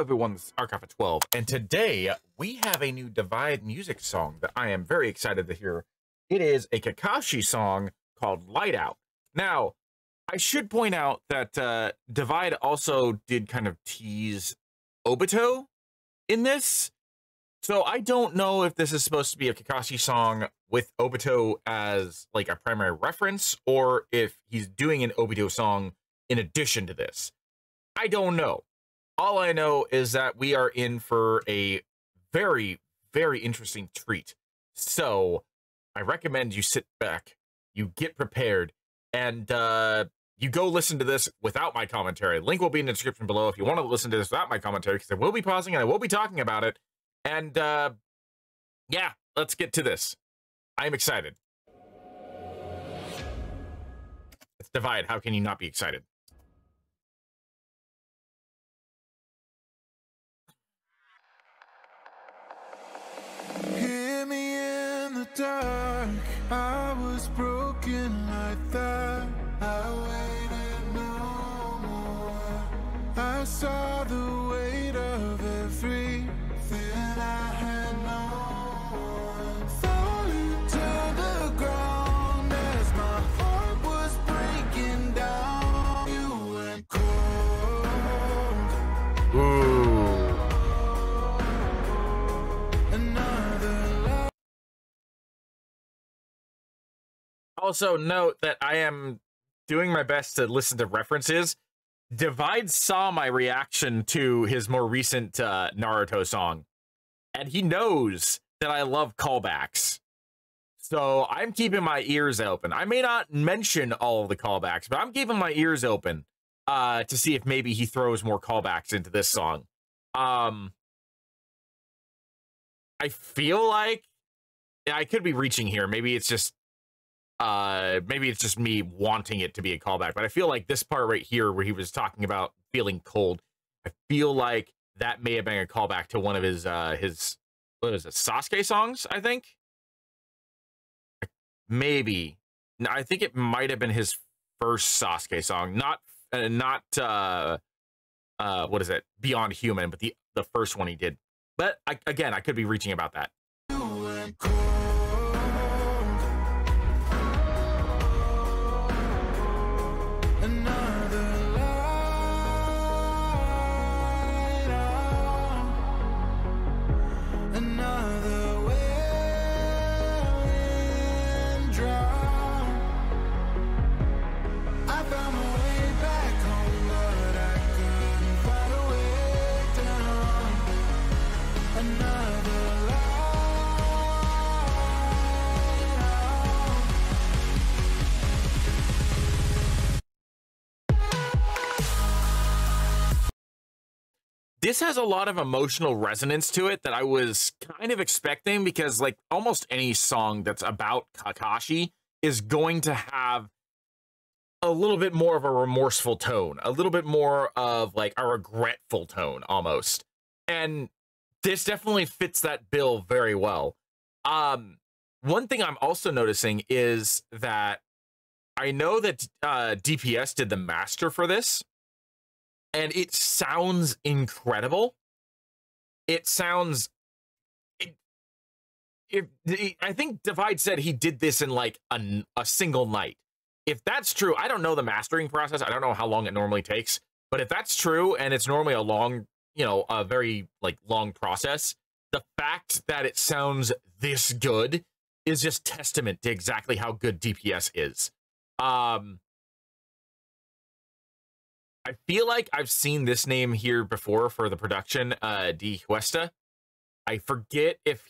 everyone, this is Archive of 12, and today we have a new Divide music song that I am very excited to hear. It is a Kakashi song called Light Out. Now, I should point out that Divide also did kind of tease Obito in this, so I don't know if this is supposed to be a Kakashi song with Obito as like a primary reference, or if he's doing an Obito song in addition to this. I don't know. All I know is that we are in for a very, very interesting treat. So I recommend you sit back, you get prepared, and you go listen to this without my commentary. Link will be in the description below if you want to listen to this without my commentary, because I will be pausing and I will be talking about it. And yeah, let's get to this. I'm excited. It's Divide. How can you not be excited? Hear me in the dark, I was broken like that. I waited no more. I saw the weight of everything I had known. Falling to the ground as my heart was breaking down. You went cold. Ooh. Also note that I am doing my best to listen to references. Divide saw my reaction to his more recent Naruto song, and he knows that I love callbacks. So I'm keeping my ears open. I may not mention all of the callbacks, but I'm keeping my ears open to see if maybe he throws more callbacks into this song. I feel like I could be reaching here. Maybe it's just me wanting it to be a callback, but I feel like this part right here where he was talking about feeling cold, I feel like that may have been a callback to one of his what is it, Sasuke songs, I think? Maybe. No, I think it might have been his first Sasuke song, not what is it, Beyond Human, but the first one he did. But again, I could be reaching about that. This has a lot of emotional resonance to it that I was kind of expecting, because like almost any song that's about Kakashi is going to have a little bit more of a remorseful tone, a little bit more of like a regretful tone almost. And this definitely fits that bill very well. One thing I'm also noticing is that I know that DPS did the master for this, and it sounds incredible. It sounds... I think Divide said he did this in like a single night. If that's true, I don't know the mastering process. I don't know how long it normally takes. But if that's true, and it's normally a long, you know, a very like long process, the fact that it sounds this good is just testament to exactly how good DPS is. I feel like I've seen this name here before for the production, D. Huesta. I forget if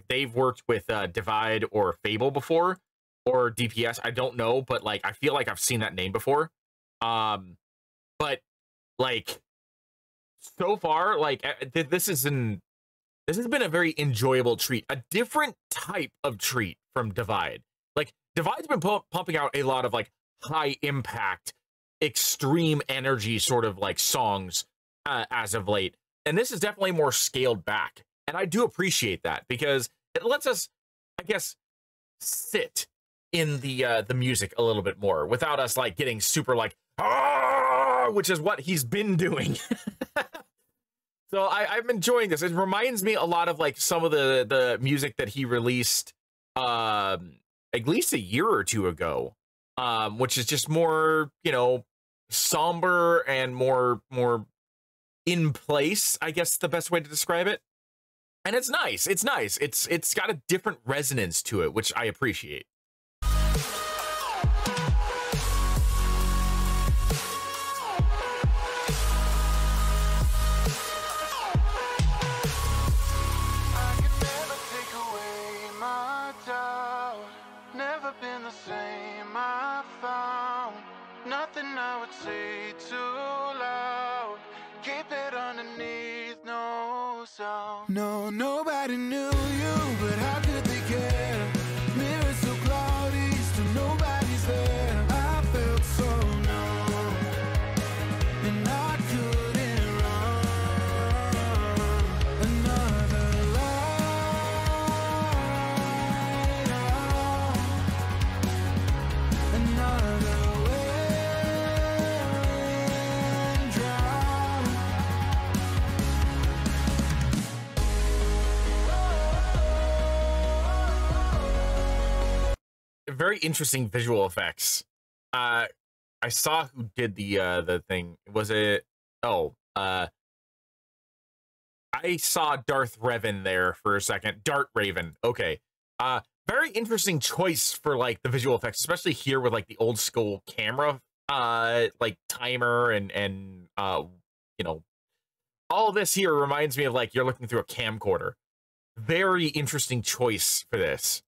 they've worked with Divide or Fable before, or DPS. I don't know, but like I feel like I've seen that name before. But like so far, like this has been a very enjoyable treat, a different type of treat from Divide. Like Divide's been pumping out a lot of like high impact, extreme energy sort of like songs as of late, and this is definitely more scaled back, and I do appreciate that because it lets us, I guess, sit in the music a little bit more without us like getting super like, ah, which is what he's been doing. So I'm enjoying this. It reminds me a lot of like some of the music that he released at least a year or two ago, which is just more, you know, somber and more in place, I guess the best way to describe it. And it's nice. It's nice. It's got a different resonance to it, which I appreciate. Nothing I would say too loud. Keep it underneath, no sound. No, nobody knew you, but how could they care? Mirror so cloudy, still nobody's there. I felt so numb, and I couldn't run. Another light out, another very interesting visual effects. I saw who did the thing. Was it? Oh, I saw Darth Revan there for a second. Dart Raven. Okay. Very interesting choice for like the visual effects, especially here with like the old school camera, like timer and you know, all this here reminds me of like you're looking through a camcorder. Very interesting choice for this.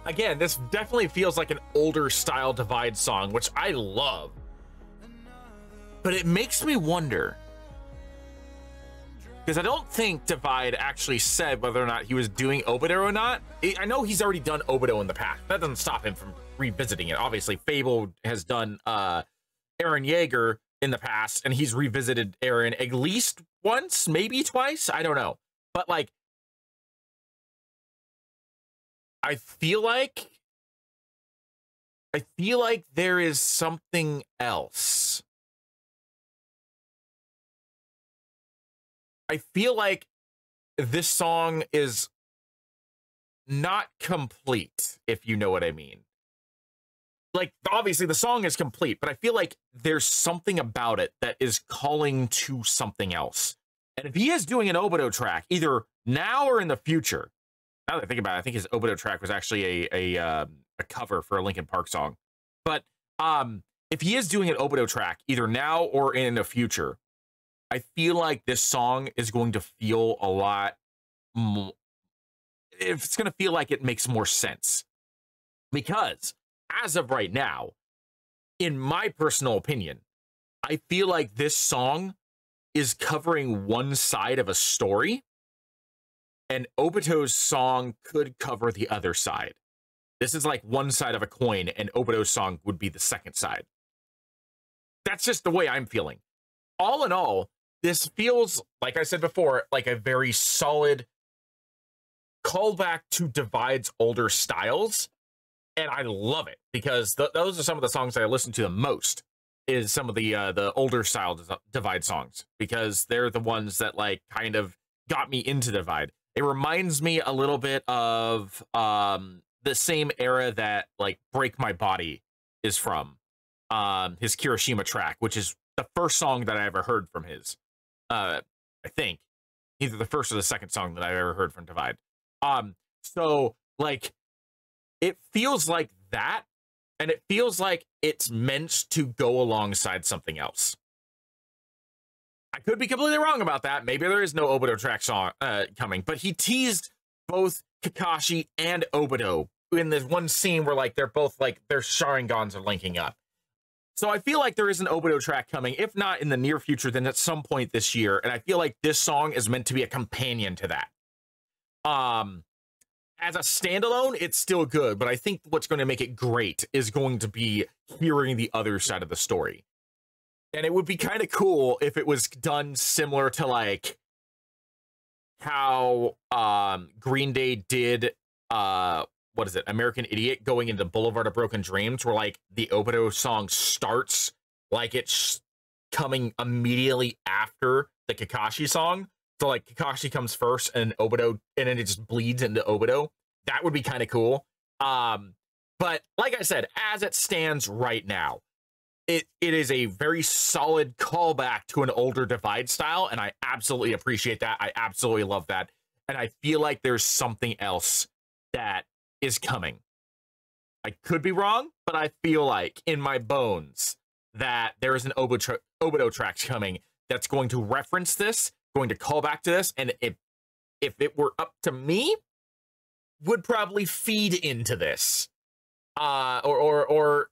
Again, this definitely feels like an older style Divide song, which I love. But it makes me wonder, because I don't think Divide actually said whether or not he was doing Obito or not. I know he's already done Obito in the past. That doesn't stop him from revisiting it. Obviously, Fable has done Eren Yeager in the past, and he's revisited Eren at least once, maybe twice. I don't know. But like, I feel like there is something else. I feel like this song is not complete, if you know what I mean. Like, obviously the song is complete, but I feel like there's something about it that is calling to something else. And if he is doing an Obito track, either now or in the future, now that I think about it, I think his Obito track was actually a cover for a Linkin Park song. But if he is doing an Obito track, either now or in the future, I feel like this song is going to feel a lot more, it's going to feel like it makes more sense. Because as of right now, in my personal opinion, I feel like this song is covering one side of a story, and Obito's song could cover the other side. This is like one side of a coin, and Obito's song would be the second side. That's just the way I'm feeling. All in all, this feels, like I said before, like a very solid callback to Divide's older styles. And I love it, because those are some of the songs I listen to the most, is some of the older style Divide songs, because they're the ones that like kind of got me into Divide. It reminds me a little bit of the same era that like Break My Body is from, his Kirishima track, which is the first song that I ever heard from his. I think either the first or the second song that I ever heard from Divide. So like it feels like that, and it feels like it's meant to go alongside something else. I could be completely wrong about that. Maybe there is no Obito track song coming, but he teased both Kakashi and Obito in this one scene where like they're both like their Sharingans are linking up. So I feel like there is an Obito track coming, if not in the near future, then at some point this year. And I feel like this song is meant to be a companion to that. As a standalone, it's still good, but I think what's going to make it great is going to be hearing the other side of the story. And it would be kind of cool if it was done similar to like how Green Day did what is it, American Idiot, going into Boulevard of Broken Dreams, where like the Obito song starts like it's coming immediately after the Kakashi song. So like Kakashi comes first and Obito, and then it just bleeds into Obito. That would be kind of cool. But like I said, as it stands right now, it is a very solid callback to an older Divide style, and I absolutely appreciate that. I absolutely love that. And I feel like there's something else that is coming. I could be wrong, but I feel like in my bones that there is an Obito track coming that's going to reference this, going to call back to this, and if it were up to me, would probably feed into this. Or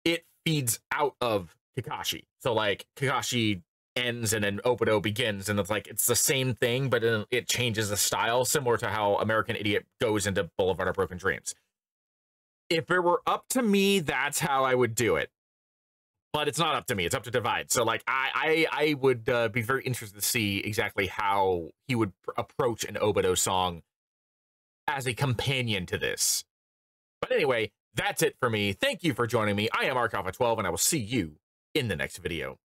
it feeds out of Kakashi. So like Kakashi ends and then Obito begins, and it's like it's the same thing, but it changes the style, similar to how American Idiot goes into Boulevard of Broken Dreams. If it were up to me, that's how I would do it. But it's not up to me. It's up to Divide. So like I would be very interested to see exactly how he would approach an Obito song as a companion to this. But anyway, that's it for me. Thank you for joining me. I am Ark Alpha 12, and I will see you in the next video.